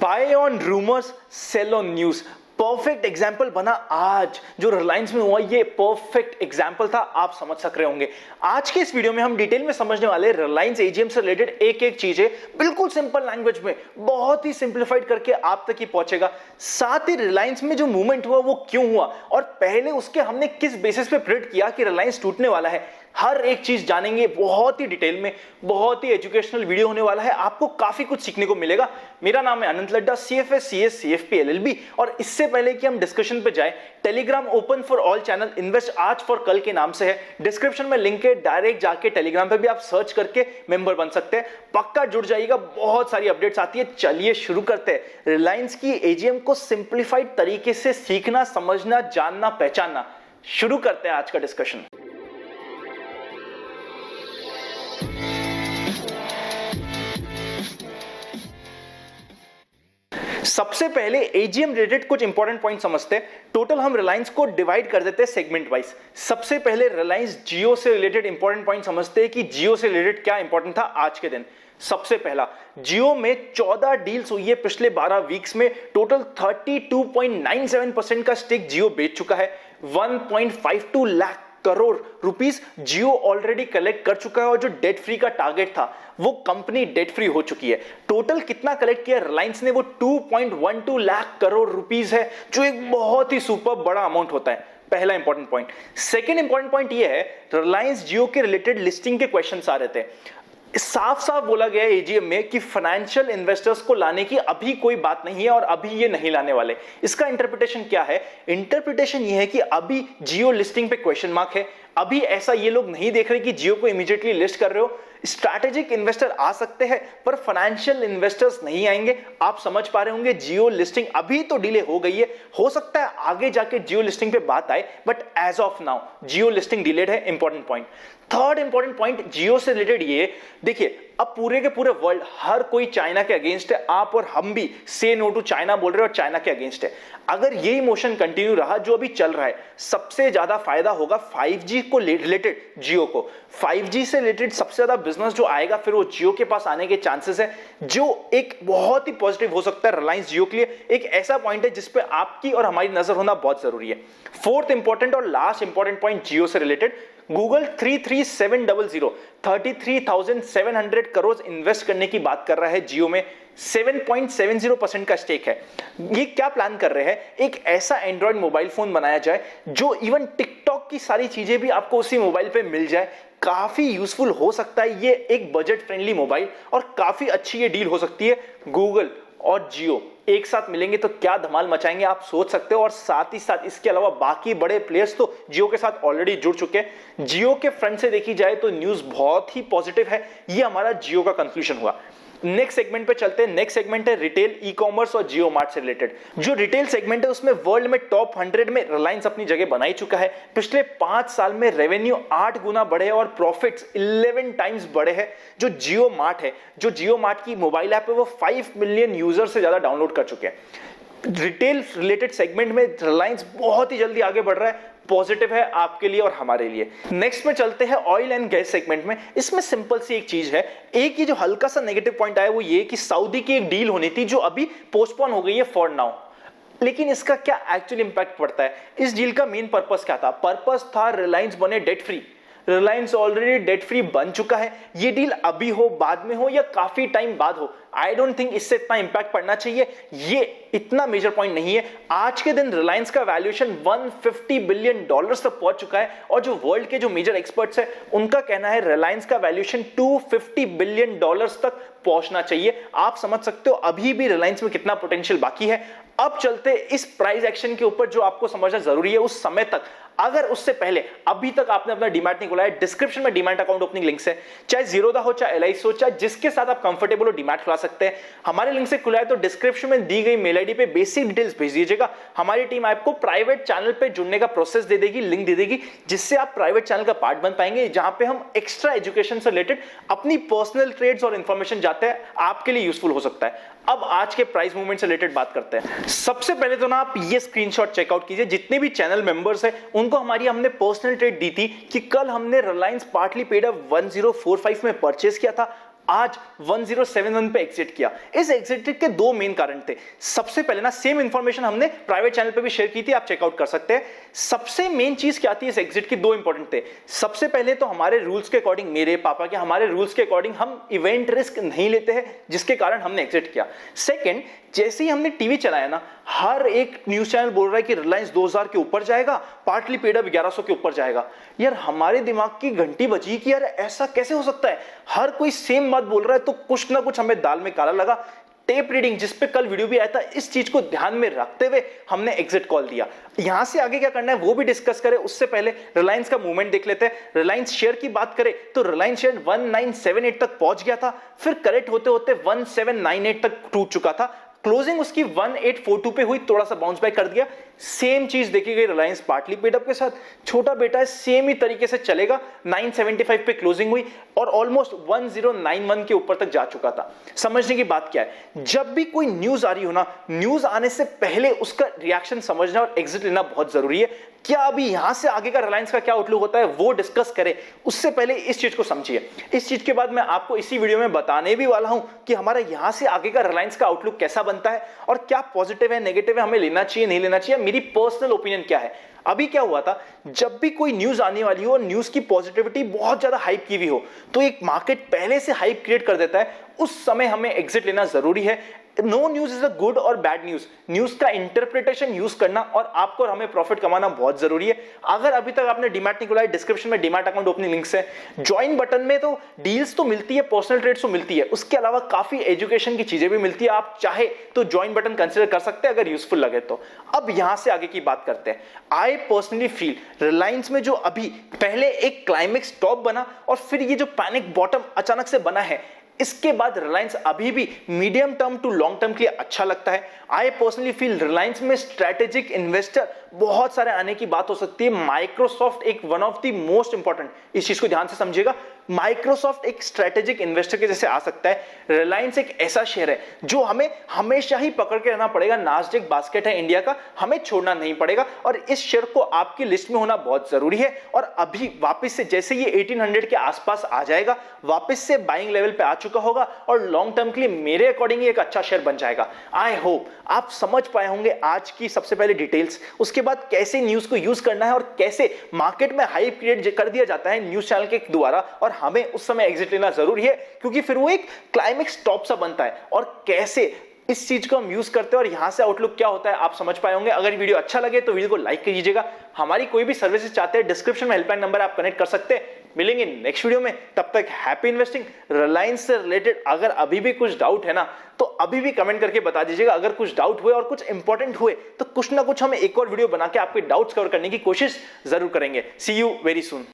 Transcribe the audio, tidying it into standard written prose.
Bye on rumours, sell on news. Perfect example बना आज जो रिलायंस में हुआ, ये परफेक्ट एग्जाम्पल था, आप समझ सक रहे होंगे। आज के इस वीडियो में हम डिटेल में समझने वाले रिलायंस एजीएम से रिलेटेड एक एक चीजें बिल्कुल सिंपल लैंग्वेज में बहुत ही सिंप्लीफाइड करके आप तक ही पहुंचेगा। साथ ही रिलायंस में जो मूवमेंट हुआ वो क्यों हुआ और पहले उसके हमने किस बेसिस पे प्रेडिक्ट किया कि रिलायंस टूटने वाला है, हर एक चीज जानेंगे बहुत ही डिटेल में। बहुत ही एजुकेशनल वीडियो होने वाला है, आपको काफी कुछ सीखने को मिलेगा। मेरा नाम है अनंत Ladda, CFA CS CFP LLB। और इससे पहले कि हम डिस्कशन पे जाए, Telegram open for all channel invest आज फॉर कल के नाम से है, डिस्क्रिप्शन में लिंक है, डायरेक्ट जाके टेलीग्राम पे भी आप सर्च करके मेंबर बन सकते हैं। पक्का जुड़ जाइएगा, बहुत सारी अपडेट्स आती है। चलिए शुरू करते हैं। रिलायंस की एजीएम को सिंप्लीफाइड तरीके से सीखना, समझना, जानना, पहचानना, शुरू करते हैं आज का डिस्कशन। सबसे पहले एजीएम रिलेटेड कुछ इंपॉर्टेंट पॉइंट समझते हैं। टोटल हम रिलायंस को डिवाइड कर देते हैं सेगमेंट वाइज। सबसे पहले रिलायंस जियो से रिलेटेड इंपॉर्टेंट पॉइंट समझते हैं कि जियो से रिलेटेड क्या इंपॉर्टेंट था आज के दिन। सबसे पहला, जियो में 14 डील्स हुई है पिछले 12 वीक्स में। टोटल 32.97% का स्टेक जियो बेच चुका है। 1.52 लाख करोड़ रुपीस जियो ऑलरेडी कलेक्ट कर चुका है और जो डेट फ्री का टारगेट था वो कंपनी डेट फ्री हो चुकी है। टोटल कितना कलेक्ट किया रिलायंस ने, वो 2.12 लाख करोड़ रुपीस है, जो एक बहुत ही सुपर बड़ा अमाउंट होता है। पहला important point. Second important point ये है, रिलायंस जियो के रिलेटेड लिस्टिंग के क्वेश्चंस आ रहे थे। साफ साफ बोला गया एजीएम में कि फाइनेंशियल इन्वेस्टर्स को लाने की अभी कोई बात नहीं है और अभी ये नहीं लाने वाले। इसका इंटरप्रिटेशन क्या है? इंटरप्रिटेशन ये है कि अभी जियो लिस्टिंग पे क्वेश्चन मार्क है। अभी ऐसा ये लोग नहीं देख रहे कि जियो को इमीडिएटली लिस्ट कर रहे हो। स्ट्रैटेजिक इन्वेस्टर आ सकते हैं पर फाइनेंशियल इन्वेस्टर्स नहीं आएंगे। आप समझ पा रहे होंगे, जियो लिस्टिंग अभी तो डिले हो गई है, हो सकता है आगे जाके जियो लिस्टिंग पे बात आए, but as of now Jio listing delayed है। Important point. Third important point Jio से रिलेटेड ये, देखिए अब पूरे के पूरे वर्ल्ड हर कोई चाइना के अगेंस्ट है। आप और हम भी से नो टू चाइना बोल रहे हो और चाइना के अगेंस्ट है। अगर ये इमोशन कंटिन्यू रहा जो अभी चल रहा है, सबसे ज्यादा फायदा होगा 5G को रिलेटेड जियो को। 5G से रिलेटेड सबसे ज्यादा बिजनेस जो आएगा फिर वो जियो के पास आने के चांसेस है, जो एक बहुत ही पॉजिटिव हो सकता है रिलायंस जियो के लिए। एक ऐसा पॉइंट है जिसपे आपकी और हमारी नजर होना बहुत जरूरी है। फोर्थ इंपॉर्टेंट और लास्ट इंपॉर्टेंट पॉइंट जियो से रिलेटेड, गूगल 33700 33,700 करोड़ इन्वेस्ट करने की बात कर रहा है जियो में। 7.70% का स्टेक है। ये क्या प्लान कर रहे हैं? एक ऐसा एंड्रॉइड मोबाइल फोन बनाया जाए जो इवन टिकटॉक की सारी चीजें भी आपको उसी मोबाइल पे मिल जाए। काफी यूजफुल हो सकता है ये एक बजट फ्रेंडली मोबाइल और काफी अच्छी ये डील हो सकती है। गूगल और जियो एक साथ मिलेंगे तो क्या धमाल मचाएंगे आप सोच सकते हो। और साथ ही साथ इसके अलावा बाकी बड़े प्लेयर्स तो जियो के साथ ऑलरेडी जुड़ चुके हैं। जियो के फ्रंट से देखी जाए तो न्यूज बहुत ही पॉजिटिव है। ये हमारा जियो का कंक्लूजन हुआ। नेक्स्ट सेगमेंट पे चलते हैं। नेक्स्ट सेगमेंट है रिटेल, ई कॉमर्स और जियो मार्ट से रिलेटेड। जो रिटेल सेगमेंट है उसमें वर्ल्ड में टॉप 100 में रिलायंस अपनी जगह बना ही चुका है। पिछले 5 साल में रेवेन्यू 8 गुना बढ़े और प्रॉफिट्स 11 टाइम्स बढ़े हैं। जो जियो मार्ट है, जो जियो मार्ट की मोबाइल ऐप है, वो 5 मिलियन यूजर से ज्यादा डाउनलोड कर चुके हैं। रिटेल रिलेटेड सेगमेंट में रिलायंस बहुत ही जल्दी आगे बढ़ रहा है। पॉजिटिव है आपके लिए और हमारे लिए। नेक्स्ट में चलते हैं ऑयल एंड गैस सेगमेंट में। इसमें सिंपल सी एक चीज है, एक ही जो हल्का सा नेगेटिव पॉइंट आया वो ये कि सऊदी की एक डील होनी थी जो अभी पोस्टपोन हो गई है फॉर नाउ। लेकिन इसका क्या एक्चुअल इंपैक्ट पड़ता है? इस डील का मेन पर्पस क्या था? पर्पस था रिलायंस बने debt free. Reliance already debt free बन चुका है। ये डील अभी हो, बाद में हो या काफी टाइम बाद हो, आई डोंट थिंक इससे इतना इंपैक्ट पड़ना चाहिए। ये इतना मेजर पॉइंट नहीं है। आज के दिन रिलायंस का वैल्यूएशन $150 बिलियन तक पहुंच चुका है और जो वर्ल्ड के जो मेजर एक्सपर्ट्स हैं उनका कहना है रिलायंस का वैल्यूएशन $250 बिलियन तक पहुंचना चाहिए। आप समझ सकते हो अभी भी रिलायंस में कितना पोटेंशियल बाकी है। अब चलते इस प्राइस एक्शन के ऊपर जो आपको समझना जरूरी है उस समय तक। अगर उससे पहले अभी तक आपने अपना डीमैट नहीं खुला है, डिस्क्रिप्शन में डीमैट अकाउंट ओपनिंग लिंक्स है। चाहे जीरोधा हो, चाहे LIC हो, चाहे जिसके साथ आप कंफर्टेबल हो, डीमैट खुला सकते हैं। हमारे लिंक से खुला है तो डिस्क्रिप्शन में दी गई मेल आईडी पे बेसिक डिटेल्स भेज दीजिएगा। हमारी टीम आपको प्राइवेट चैनल पे जुड़ने का प्रोसेस दे देगी, लिंक दे देगी, जिससे आप प्राइवेट चैनल का पार्ट बन पाएंगे, जहां पे हम एक्स्ट्रा एजुकेशन से रिलेटेड अपनी पर्सनल ट्रेड्स और इंफॉर्मेशन जाते हैं, आपके लिए यूजफुल हो सकता है। अब आज के प्राइस मूवमेंट से रिलेटेड बात करते हैं। सबसे पहले तो ना आप ये स्क्रीनशॉट चेकआउट कीजिए। जितने भी चैनल मेंबर्स हैं उनको हमने पर्सनल ट्रेड दी थी कि कल हमने रिलायंस पार्टली पेड 1045 में परचेस किया था। आज 1071 पे एग्जिट किया। इस एग्जिट के दो मेन कारण थे। सबसे पहले ना, सेम इंफॉर्मेशन हमने प्राइवेट चैनल पे भी शेयर की थी, आप चेकआउट कर सकते हैं। सबसे मेन चीज क्या थी इस एग्जिट की, दो इंपॉर्टेंट थे। सबसे पहले तो हमारे रूल्स के अकॉर्डिंग, मेरे पापा के हमारे रूल्स के अकॉर्डिंग हम इवेंट रिस्क नहीं लेते हैं, जिसके कारण हमने एग्जिट किया। सेकंड, जैसे ही हमने टीवी चलाया ना, हर एक न्यूज चैनल बोल रहा है कि रिलायंस 2000 के ऊपर जाएगा, पार्टली पेड अप 1100 के ऊपर जाएगा। यार हमारे दिमाग की घंटी बजी कि यार ऐसा कैसे हो सकता है, हर कोई सेम बात बोल रहा है, तो कुछ ना कुछ हमें दाल में काला लगा। टेप रीडिंग, जिस पे कल वीडियो भी आया था, इस चीज को ध्यान में रखते हुए हमने एग्जिट कॉल दिया। यहां से आगे क्या करना है वो भी डिस्कस करें, उससे पहले रिलायंस का मूवमेंट देख लेते हैं। रिलायंस शेयर की बात करें तो रिलायंस शेयर 1978 तक पहुंच गया था, फिर करेक्ट होते होते 1798 तक टूट चुका था। क्लोजिंग उसकी 1842 पे हुई, थोड़ा सा बाउंस बैक कर दिया। सेम चीज देखी गई रिलायंस पार्टली पेड अप के साथ, छोटा बेटा है, सेम ही तरीके से चलेगा। 975 पे क्लोजिंग हुई और ऑलमोस्ट 1091 के ऊपर तक जा चुका था। समझने की बात क्या है, जब भी कोई न्यूज आ रही हो ना, न्यूज आने से पहले उसका रिएक्शन समझना और एग्जिट लेना बहुत जरूरी है। क्या अभी यहां से आगे का रिलायंस का क्या आउटलुक होता है वो डिस्कस करें, उससे पहले इस चीज को समझिए। इस चीज के बाद मैं आपको इसी वीडियो में बताने भी वाला हूं कि हमारा यहां से आगे का रिलायंस का आउटलुक कैसा बनता है और क्या पॉजिटिव है, नेगेटिव है, हमें लेना चाहिए नहीं लेना चाहिए, मेरी पर्सनल ओपिनियन क्या है। अभी क्या हुआ था, जब भी कोई न्यूज आने वाली हो और न्यूज की पॉजिटिविटी बहुत ज्यादा हाइप की हुई हो, तो एक मार्केट पहले से हाइप क्रिएट कर देता है, उस समय हमें एग्जिट लेना जरूरी है। No news is a good और बैड न्यूज, न्यूज का इंटरप्रिटेशन यूज करना और आपको और हमें प्रॉफिट कमाना बहुत जरूरी है। अगर अभी तक आपने डीमैट नहीं खोला है, डिस्क्रिप्शन में डीमैट अकाउंट ओपनिंग लिंक्स है, ज्वाइन बटन में तो डील्स तो मिलती है, पर्सनल ट्रेड्स तो मिलती है, उसके अलावा काफी एजुकेशन की चीजें भी मिलती है। आप चाहे तो ज्वाइन बटन कंसिडर कर सकते हैं अगर यूजफुल लगे तो। अब यहां से आगे की बात करते हैं। आई पर्सनली फील रिलायंस में जो अभी पहले एक क्लाइमेक्स टॉप बना और फिर ये जो पैनिक बॉटम अचानक से बना है, इसके बाद रिलायंस अभी भी medium term to long term के लिए अच्छा लगता है। आई पर्सनली फील रिलायंस में स्ट्रेटेजिक इन्वेस्टर बहुत सारे आने की बात हो सकती है। माइक्रोसॉफ्ट एक one of the most important, इस चीज को ध्यान से समझिएगा, माइक्रोसॉफ्ट एक स्ट्रेटेजिक इन्वेस्टर के जैसे आ सकता है। रिलायंस एक ऐसा शेयर है जो हमें हमेशा ही पकड़ के रहना पड़ेगा, नास्डैक बास्केट है इंडिया का, हमें छोड़ना नहीं पड़ेगा और इस शेयर को आपकी लिस्ट में होना बहुत जरूरी है। और अभी वापस से जैसे ये 1800 के आसपास आ जाएगा, वापस से बाइंग लेवल पे आ चुका होगा और लॉन्ग टर्म के लिए मेरे अकॉर्डिंग एक अच्छा शेयर बन जाएगा। आई होप आप समझ पाए होंगे आज की सबसे पहले डिटेल्स, उसके बाद कैसे न्यूज को यूज करना है और कैसे मार्केट में हाइप क्रिएट कर दिया जाता है न्यूज चैनल के द्वारा, और हमें उस समय एग्जिट लेना जरूरी है क्योंकि फिर वो एक क्लाइमेक्स टॉप सा बनता है। और कैसे इस चीज को हम यूज करते हैं और यहां से आउटलुक क्या होता है आप समझ पाए होंगे। अगर वीडियो अच्छा लगे तो वीडियो को लाइक कीजिएगा। हमारी कोई भी सर्विसेज चाहते हैं, डिस्क्रिप्शन में हेल्पलाइन नंबर आप कनेक्ट कर सकते हैं। मिलेंगे नेक्स्ट वीडियो में, तब तक हैप्पी इन्वेस्टिंग। रिलायंस से रिलेटेड अगर अभी भी कुछ डाउट है ना, तो अभी भी कमेंट करके बता दीजिएगा। अगर कुछ डाउट हुए और कुछ इंपॉर्टेंट हुए तो कुछ ना कुछ हम एक और वीडियो बना के आपके डाउट्स कवर करने की कोशिश जरूर करेंगे। सी यू वेरी सून।